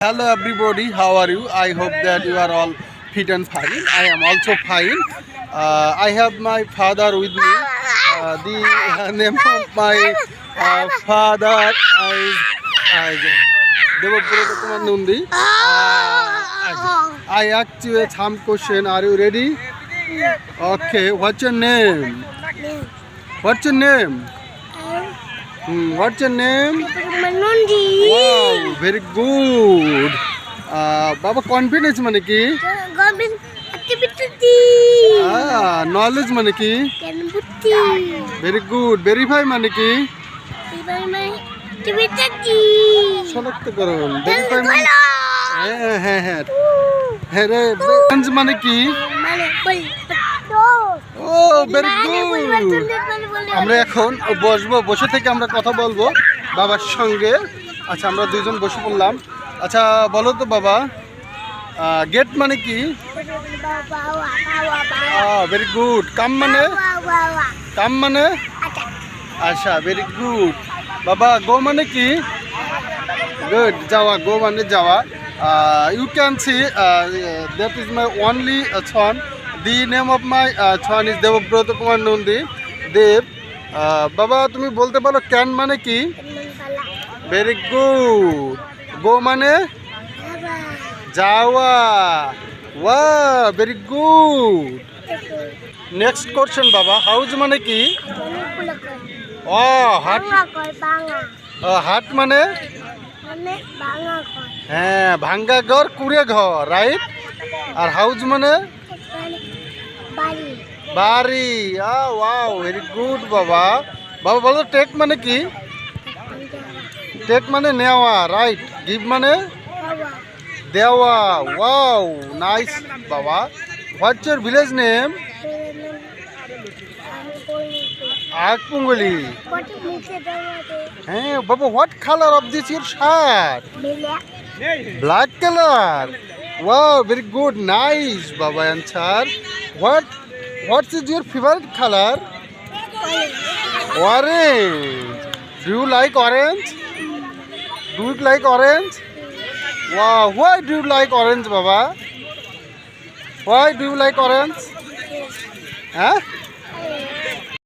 Hello everybody, how are you? I hope that you are all fit and fine. I am also fine. I have my father with me. The name of my father is Devabroto Kumar Nundi. I asked you some question. Are you ready? Okay. What's your name? What's your name? What's your name? Wow, very good. Baba, confidence mane ki? Knowledge mane ki? Very good. Verify mane ki? Select karo. Verify mane? Friends mane ki? Oh, very good. আমরা এখন বসবো, বসে থেকে আমরা কথা বলবো বাবার সঙ্গে। আচ্ছা, আমরা দুইজন বসে পড়লাম। আচ্ছা, বলো তো বাবা, গেট মানে কি? Very good. কাম মানে? কাম মানে? আচ্ছা, ভেরি গুড। বাবা, গো মানে কি? গুড। যাওয়া, গো মানে যাওয়া। You can see that is my only son. The name of my son is Devabroto Kumar Nundi. দেব। বাবা, তুমি বলতে পারো ক্যান মানে কি? Very good. গো মানে? যাওয়া। Wow, very good. Next question বাবা, হাউস মানে কি? ও, হাট। হাট মানে? হ্যাঁ, ভাঙ্গা ঘর, কুড়ে ঘর, রাইট। আর হাউস মানে? বাড়ি। ওয়াও, ভেরি গুড বাবা। বাবা বলো টেক মানে কি? টেক মানে নেওয়া, রাইট। গিভ মানে? দেওয়া। ওয়াও, নাইস বাবা। What's your village name? Akpungli. হ্যাঁ বাবা, what colour of this your shirt? Black colour. Wow, very good, nice বাবা answer. What is your favorite color? Orange. Do you like orange? Do you like orange? Wow. Why do you like orange, Baba? Why do you like orange? Huh?